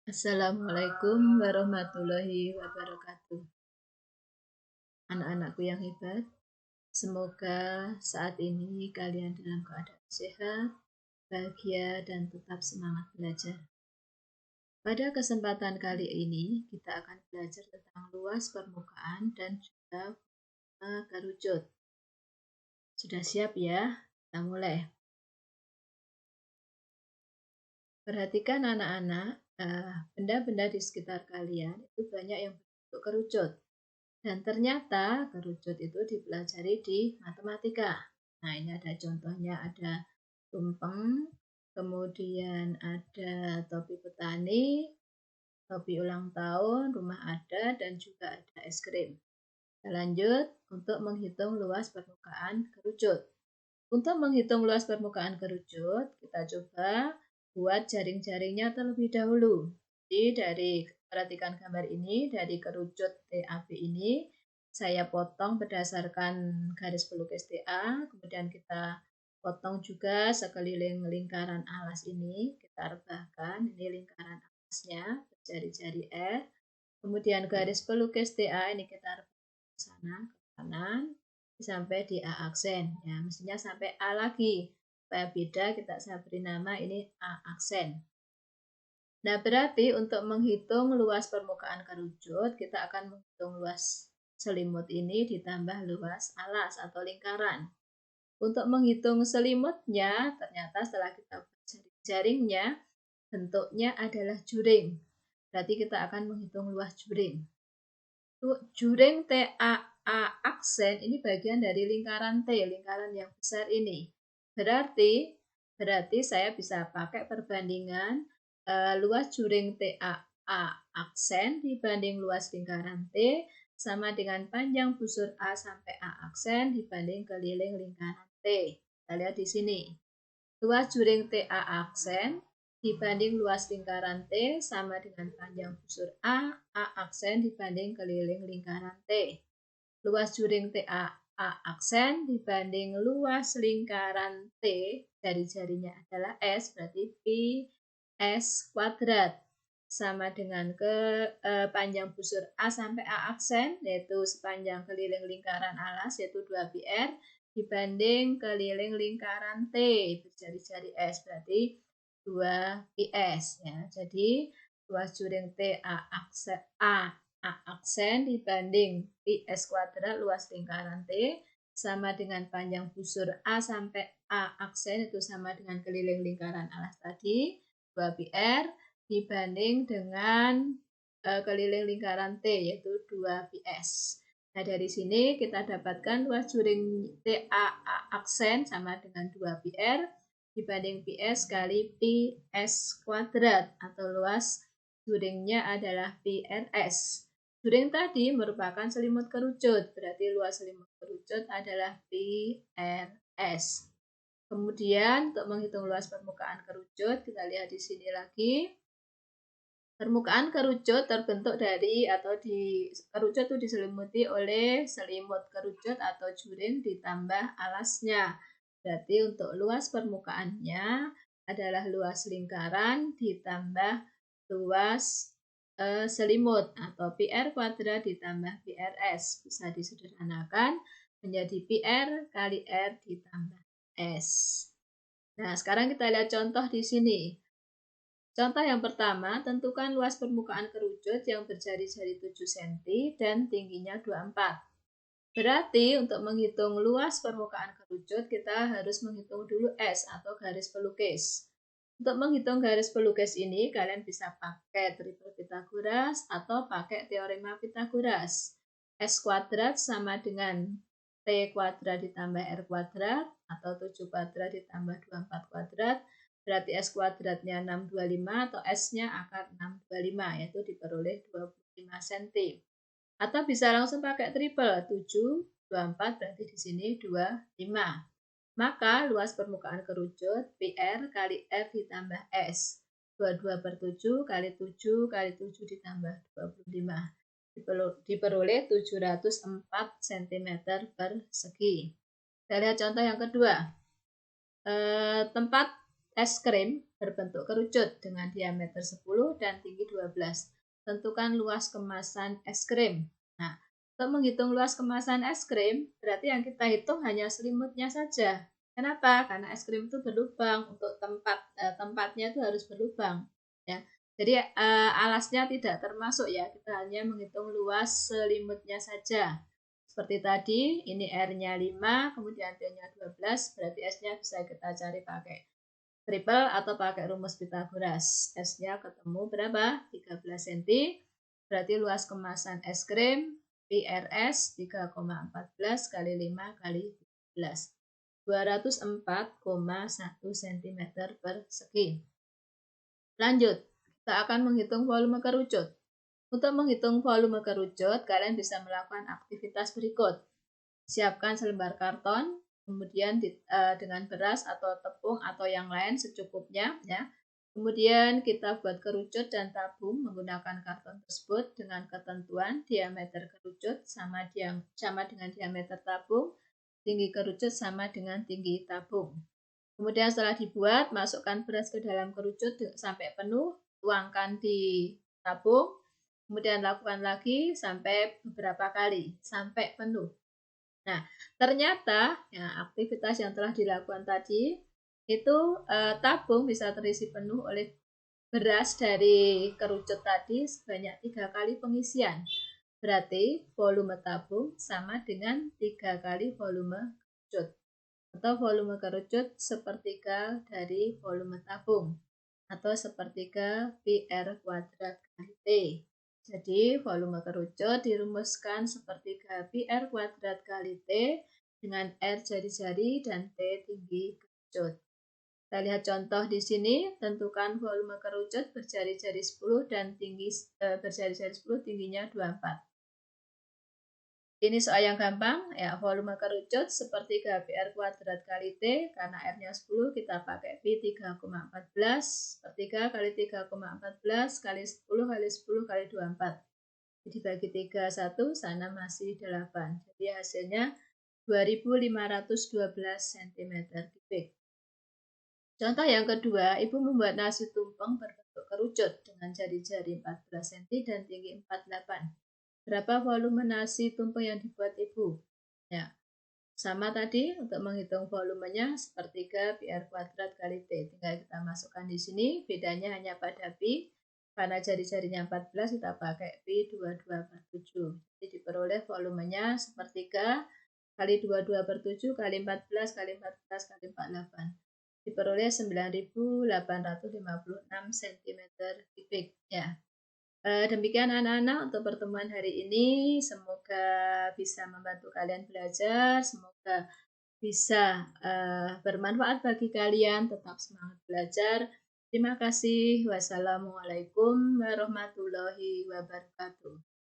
Assalamualaikum warahmatullahi wabarakatuh. Anak-anakku yang hebat, semoga saat ini kalian dalam keadaan sehat, bahagia, dan tetap semangat belajar. Pada kesempatan kali ini, kita akan belajar tentang luas permukaan dan juga kerucut. Sudah siap ya? Kita mulai. Perhatikan anak-anak, benda-benda di sekitar kalian itu banyak yang berbentuk kerucut. Dan ternyata kerucut itu dipelajari di matematika. Nah, ini ada contohnya, ada tumpeng, kemudian ada topi petani, topi ulang tahun, rumah adat, dan juga ada es krim. Kita lanjut untuk menghitung luas permukaan kerucut. Untuk menghitung luas permukaan kerucut, kita coba buat jaring-jaringnya terlebih dahulu. Jadi perhatikan gambar ini, dari kerucut TAB ini, saya potong berdasarkan garis pelukis TA, kemudian kita potong juga sekeliling lingkaran alas ini, kita rebahkan, ini lingkaran alasnya, berjari-jari R, kemudian garis pelukis TA ini kita rebah ke sana, ke kanan, sampai di A aksen, ya mestinya sampai A lagi, supaya beda saya beri nama ini A aksen. Nah, berarti untuk menghitung luas permukaan kerucut, kita akan menghitung luas selimut ini ditambah luas alas atau lingkaran. Untuk menghitung selimutnya, ternyata setelah kita jaringnya, bentuknya adalah juring. Berarti kita akan menghitung luas juring. Juring TAA aksen ini bagian dari lingkaran T, lingkaran yang besar ini. Berarti saya bisa pakai perbandingan luas juring TAA aksen dibanding luas lingkaran T sama dengan panjang busur A sampai A aksen dibanding keliling lingkaran T. Kita lihat di sini. Luas juring TA aksen dibanding luas lingkaran T sama dengan panjang busur A aksen dibanding keliling lingkaran T. Luas juring TA aksen dibanding luas lingkaran T, jari-jarinya adalah S, berarti pi S kuadrat. Sama dengan panjang busur A sampai A aksen, yaitu sepanjang keliling lingkaran alas, yaitu 2πr, dibanding keliling lingkaran T, berjari-jari S, berarti 2πs. Ya. Jadi, luas juring T A aksen dibanding πs kuadrat luas lingkaran T sama dengan panjang busur A sampai A aksen itu sama dengan keliling lingkaran alas tadi 2πr dibanding dengan keliling lingkaran T yaitu 2πs. Nah, dari sini kita dapatkan luas juring TA aksen sama dengan 2πr dibanding πs kali πs kuadrat atau luas juringnya adalah πrs. Juring tadi merupakan selimut kerucut, berarti luas selimut kerucut adalah πrs. Kemudian untuk menghitung luas permukaan kerucut, kita lihat di sini lagi. Permukaan kerucut terbentuk dari kerucut itu diselimuti oleh selimut kerucut atau juring ditambah alasnya. Berarti untuk luas permukaannya adalah luas lingkaran ditambah luas selimut atau PR kuadrat ditambah PRS. Bisa disederhanakan menjadi PR kali R ditambah S. Nah, sekarang kita lihat contoh di sini. Contoh yang pertama, tentukan luas permukaan kerucut yang berjari-jari 7 cm dan tingginya 24. Berarti untuk menghitung luas permukaan kerucut, kita harus menghitung dulu S atau garis pelukis. Untuk menghitung garis pelukis ini, kalian bisa pakai triple Pythagoras atau pakai teorema Pythagoras. S kuadrat sama dengan T kuadrat ditambah R kuadrat atau 7 kuadrat ditambah 24 kuadrat. Berarti S kuadratnya 625 atau S-nya akar 625, yaitu diperoleh 25 cm. Atau bisa langsung pakai triple, 7, 24, berarti di sini 25. Maka luas permukaan kerucut PR kali R ditambah S. 22 per 7 kali 7 kali 7 ditambah 25. Diperoleh 704 cm persegi. Kita lihat contoh yang kedua. Tempat es krim berbentuk kerucut dengan diameter 10 dan tinggi 12. Tentukan luas kemasan es krim. Nah, untuk menghitung luas kemasan es krim, berarti yang kita hitung hanya selimutnya saja. Kenapa? Karena es krim itu berlubang, untuk tempatnya itu harus berlubang. Ya. Jadi alasnya tidak termasuk ya, kita hanya menghitung luas selimutnya saja. Seperti tadi, ini R-nya 5, kemudian T-nya 12, berarti S-nya bisa kita cari pakai triple atau pakai rumus Pythagoras. S-nya ketemu berapa? 13 cm. Berarti luas kemasan es krim PRS 3,14 kali 5 kali 13. 204,1 cm persegi. Lanjut, kita akan menghitung volume kerucut. Untuk menghitung volume kerucut, kalian bisa melakukan aktivitas berikut. Siapkan selembar karton, kemudian dengan beras atau tepung atau yang lain secukupnya ya. Kemudian kita buat kerucut dan tabung menggunakan karton tersebut dengan ketentuan diameter kerucut sama dengan diameter tabung, tinggi kerucut sama dengan tinggi tabung. Kemudian setelah dibuat, masukkan beras ke dalam kerucut sampai penuh, tuangkan di tabung, kemudian lakukan lagi sampai beberapa kali, sampai penuh. Nah, ternyata ya, aktivitas yang telah dilakukan tadi, itu tabung bisa terisi penuh oleh beras dari kerucut tadi sebanyak 3 kali pengisian. Berarti volume tabung sama dengan 3 kali volume kerucut. Atau volume kerucut sepertiga dari volume tabung. Atau sepertiga PR kuadrat kali T. Jadi volume kerucut dirumuskan sepertiga PR kuadrat kali T dengan R jari-jari dan T tinggi kerucut. Kita lihat contoh di sini, tentukan volume kerucut berjari-jari 10 dan tinggi berjari-jari 10 tingginya 24. Ini soal yang gampang, ya volume kerucut sepertiga PR kuadrat kali T, karena R-nya 10 kita pakai Pi 3,14, sepertiga kali 3,14 kali 10 kali 10 kali 24. Jadi bagi 3, 1, sana masih 8. Jadi hasilnya 2512 cm3. Contoh yang kedua, Ibu membuat nasi tumpeng berbentuk kerucut dengan jari-jari 14 cm dan tinggi 48. Berapa volume nasi tumpeng yang dibuat Ibu? Ya, sama tadi untuk menghitung volumenya sepertiga PR kuadrat kali T. Tinggal kita masukkan di sini, bedanya hanya pada Pi. Karena jari-jarinya 14, kita pakai Pi 22/7. Jadi diperoleh volumenya sepertiga kali 22/7 kali 14 kali 14 kali 48. Diperoleh 9.856 cm3 ya. Demikian anak-anak untuk pertemuan hari ini, semoga bisa membantu kalian belajar, semoga bisa bermanfaat bagi kalian, tetap semangat belajar. Terima kasih. Wassalamualaikum warahmatullahi wabarakatuh.